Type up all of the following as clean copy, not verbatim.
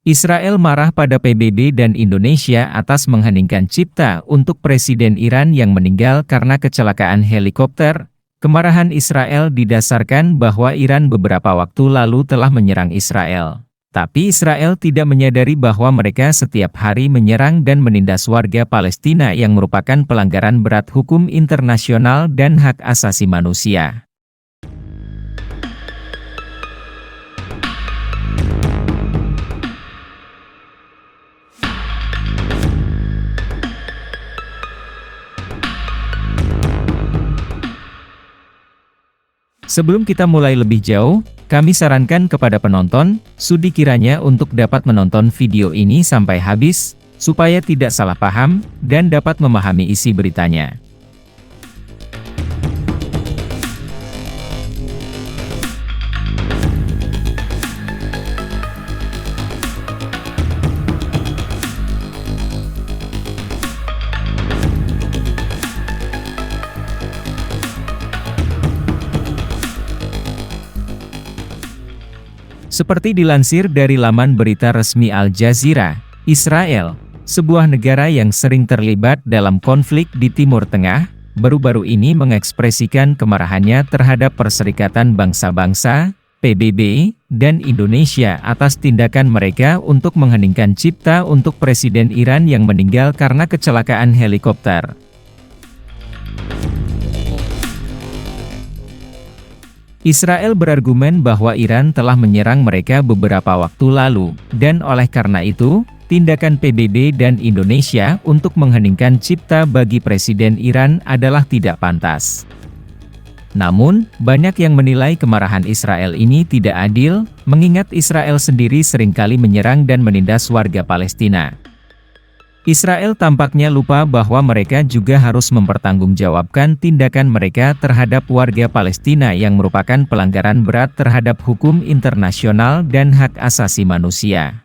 Israel marah pada PBB dan Indonesia atas mengheningkan cipta untuk Presiden Iran yang meninggal karena kecelakaan helikopter. Kemarahan Israel didasarkan bahwa Iran beberapa waktu lalu telah menyerang Israel. Tapi Israel tidak menyadari bahwa mereka setiap hari menyerang dan menindas warga Palestina yang merupakan pelanggaran berat hukum internasional dan hak asasi manusia. Sebelum kita mulai lebih jauh, kami sarankan kepada penonton, studi kiranya untuk dapat menonton video ini sampai habis, supaya tidak salah paham, dan dapat memahami isi beritanya. Seperti dilansir dari laman berita resmi Al Jazeera, Israel, sebuah negara yang sering terlibat dalam konflik di Timur Tengah, baru-baru ini mengekspresikan kemarahannya terhadap Perserikatan Bangsa-Bangsa, PBB, dan Indonesia atas tindakan mereka untuk mengheningkan cipta untuk Presiden Iran yang meninggal karena kecelakaan helikopter. Israel berargumen bahwa Iran telah menyerang mereka beberapa waktu lalu, dan oleh karena itu, tindakan PBB dan Indonesia untuk mengheningkan cipta bagi Presiden Iran adalah tidak pantas. Namun, banyak yang menilai kemarahan Israel ini tidak adil, mengingat Israel sendiri seringkali menyerang dan menindas warga Palestina. Israel tampaknya lupa bahwa mereka juga harus mempertanggungjawabkan tindakan mereka terhadap warga Palestina yang merupakan pelanggaran berat terhadap hukum internasional dan hak asasi manusia.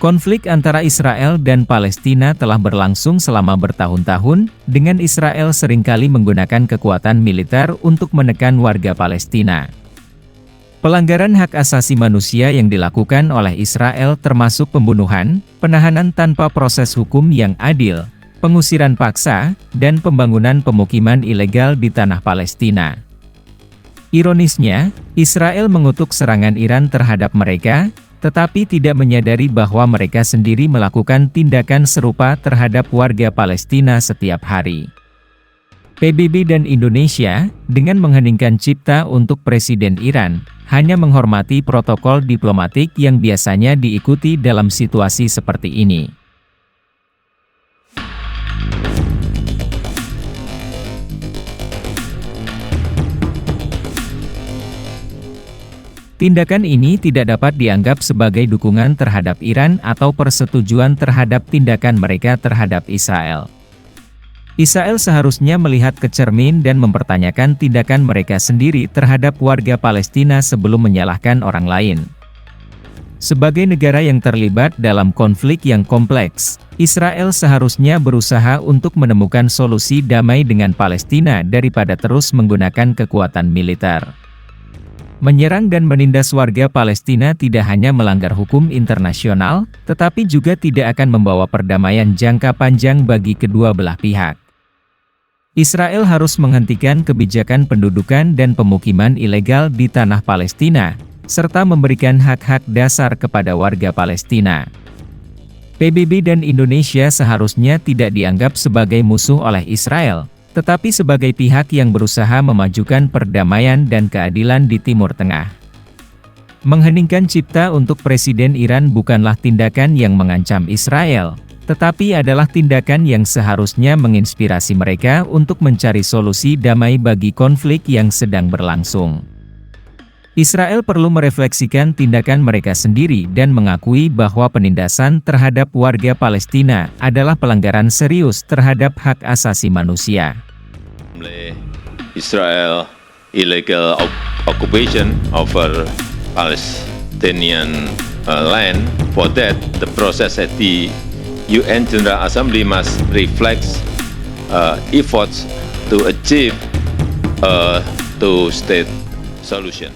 Konflik antara Israel dan Palestina telah berlangsung selama bertahun-tahun, dengan Israel seringkali menggunakan kekuatan militer untuk menekan warga Palestina. Pelanggaran hak asasi manusia yang dilakukan oleh Israel termasuk pembunuhan, penahanan tanpa proses hukum yang adil, pengusiran paksa, dan pembangunan pemukiman ilegal di tanah Palestina. Ironisnya, Israel mengutuk serangan Iran terhadap mereka, tetapi tidak menyadari bahwa mereka sendiri melakukan tindakan serupa terhadap warga Palestina setiap hari. PBB dan Indonesia, dengan mengheningkan cipta untuk Presiden Iran, hanya menghormati protokol diplomatik yang biasanya diikuti dalam situasi seperti ini. Tindakan ini tidak dapat dianggap sebagai dukungan terhadap Iran atau persetujuan terhadap tindakan mereka terhadap Israel. Israel seharusnya melihat ke cermin dan mempertanyakan tindakan mereka sendiri terhadap warga Palestina sebelum menyalahkan orang lain. Sebagai negara yang terlibat dalam konflik yang kompleks, Israel seharusnya berusaha untuk menemukan solusi damai dengan Palestina daripada terus menggunakan kekuatan militer. Menyerang dan menindas warga Palestina tidak hanya melanggar hukum internasional, tetapi juga tidak akan membawa perdamaian jangka panjang bagi kedua belah pihak. Israel harus menghentikan kebijakan pendudukan dan pemukiman ilegal di tanah Palestina, serta memberikan hak-hak dasar kepada warga Palestina. PBB dan Indonesia seharusnya tidak dianggap sebagai musuh oleh Israel, tetapi sebagai pihak yang berusaha memajukan perdamaian dan keadilan di Timur Tengah. Mengheningkan cipta untuk Presiden Iran bukanlah tindakan yang mengancam Israel, tetapi adalah tindakan yang seharusnya menginspirasi mereka untuk mencari solusi damai bagi konflik yang sedang berlangsung. Israel perlu merefleksikan tindakan mereka sendiri dan mengakui bahwa penindasan terhadap warga Palestina adalah pelanggaran serius terhadap hak asasi manusia. Israel illegal occupation over Palestinian land. For that, the process at the UN General Assembly must reflect efforts to achieve a two-state solution.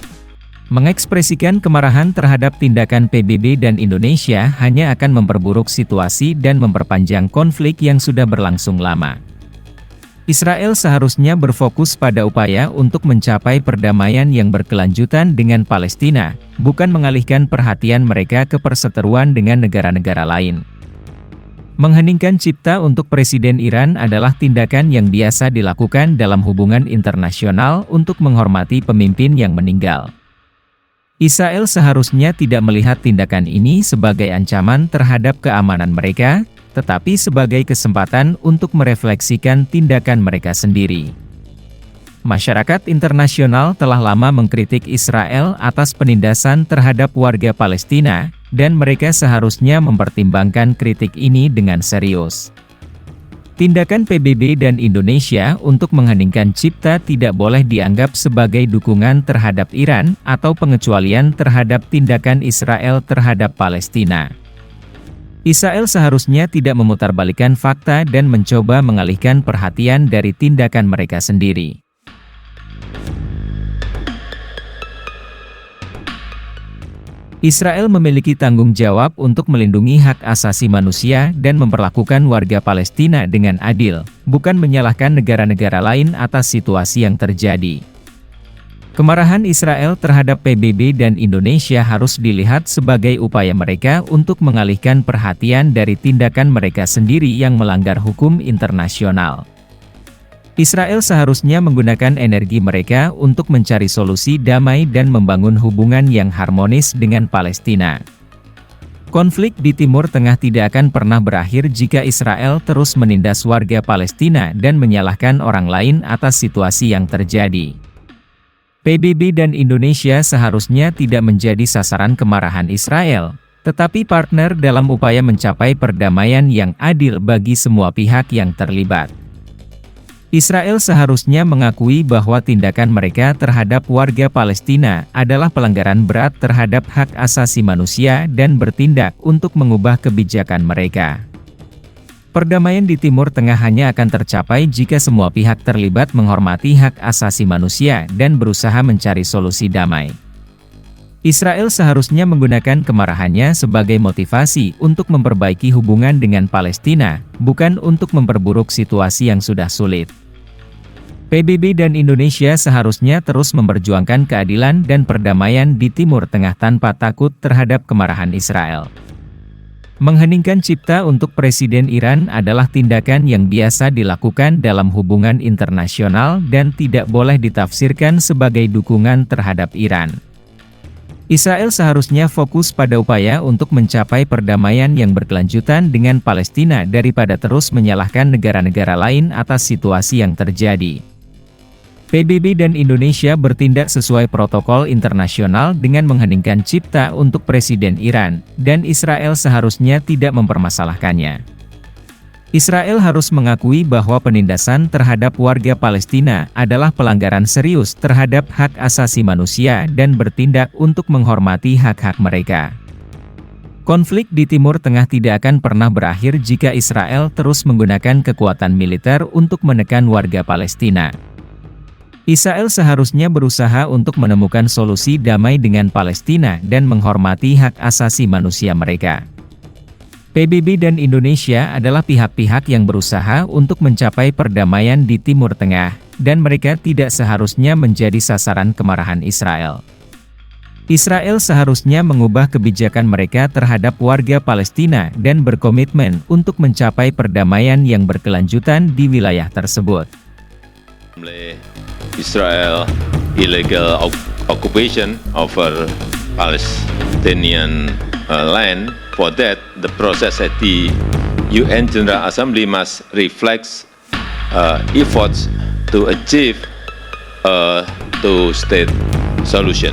Mengekspresikan kemarahan terhadap tindakan PBB dan Indonesia hanya akan memperburuk situasi dan memperpanjang konflik yang sudah berlangsung lama. Israel seharusnya berfokus pada upaya untuk mencapai perdamaian yang berkelanjutan dengan Palestina, bukan mengalihkan perhatian mereka ke perseteruan dengan negara-negara lain. Mengheningkan cipta untuk Presiden Iran adalah tindakan yang biasa dilakukan dalam hubungan internasional untuk menghormati pemimpin yang meninggal. Israel seharusnya tidak melihat tindakan ini sebagai ancaman terhadap keamanan mereka, tetapi sebagai kesempatan untuk merefleksikan tindakan mereka sendiri. Masyarakat internasional telah lama mengkritik Israel atas penindasan terhadap warga Palestina, dan mereka seharusnya mempertimbangkan kritik ini dengan serius. Tindakan PBB dan Indonesia untuk mengheningkan cipta tidak boleh dianggap sebagai dukungan terhadap Iran atau pengecualian terhadap tindakan Israel terhadap Palestina. Israel seharusnya tidak memutarbalikkan fakta dan mencoba mengalihkan perhatian dari tindakan mereka sendiri. Israel memiliki tanggung jawab untuk melindungi hak asasi manusia dan memperlakukan warga Palestina dengan adil, bukan menyalahkan negara-negara lain atas situasi yang terjadi. Kemarahan Israel terhadap PBB dan Indonesia harus dilihat sebagai upaya mereka untuk mengalihkan perhatian dari tindakan mereka sendiri yang melanggar hukum internasional. Israel seharusnya menggunakan energi mereka untuk mencari solusi damai dan membangun hubungan yang harmonis dengan Palestina. Konflik di Timur Tengah tidak akan pernah berakhir jika Israel terus menindas warga Palestina dan menyalahkan orang lain atas situasi yang terjadi. PBB dan Indonesia seharusnya tidak menjadi sasaran kemarahan Israel, tetapi partner dalam upaya mencapai perdamaian yang adil bagi semua pihak yang terlibat. Israel seharusnya mengakui bahwa tindakan mereka terhadap warga Palestina adalah pelanggaran berat terhadap hak asasi manusia dan bertindak untuk mengubah kebijakan mereka. Perdamaian di Timur Tengah hanya akan tercapai jika semua pihak terlibat menghormati hak asasi manusia dan berusaha mencari solusi damai. Israel seharusnya menggunakan kemarahannya sebagai motivasi untuk memperbaiki hubungan dengan Palestina, bukan untuk memperburuk situasi yang sudah sulit. PBB dan Indonesia seharusnya terus memperjuangkan keadilan dan perdamaian di Timur Tengah tanpa takut terhadap kemarahan Israel. Mengheningkan cipta untuk Presiden Iran adalah tindakan yang biasa dilakukan dalam hubungan internasional dan tidak boleh ditafsirkan sebagai dukungan terhadap Iran. Israel seharusnya fokus pada upaya untuk mencapai perdamaian yang berkelanjutan dengan Palestina daripada terus menyalahkan negara-negara lain atas situasi yang terjadi. PBB dan Indonesia bertindak sesuai protokol internasional dengan mengheningkan cipta untuk Presiden Iran, dan Israel seharusnya tidak mempermasalahkannya. Israel harus mengakui bahwa penindasan terhadap warga Palestina adalah pelanggaran serius terhadap hak asasi manusia dan bertindak untuk menghormati hak-hak mereka. Konflik di Timur Tengah tidak akan pernah berakhir jika Israel terus menggunakan kekuatan militer untuk menekan warga Palestina. Israel seharusnya berusaha untuk menemukan solusi damai dengan Palestina dan menghormati hak asasi manusia mereka. PBB dan Indonesia adalah pihak-pihak yang berusaha untuk mencapai perdamaian di Timur Tengah, dan mereka tidak seharusnya menjadi sasaran kemarahan Israel. Israel seharusnya mengubah kebijakan mereka terhadap warga Palestina dan berkomitmen untuk mencapai perdamaian yang berkelanjutan di wilayah tersebut. Israel illegal occupation of Palestinian land. For that, the process at the UN General Assembly must reflect efforts to achieve a two-state solution.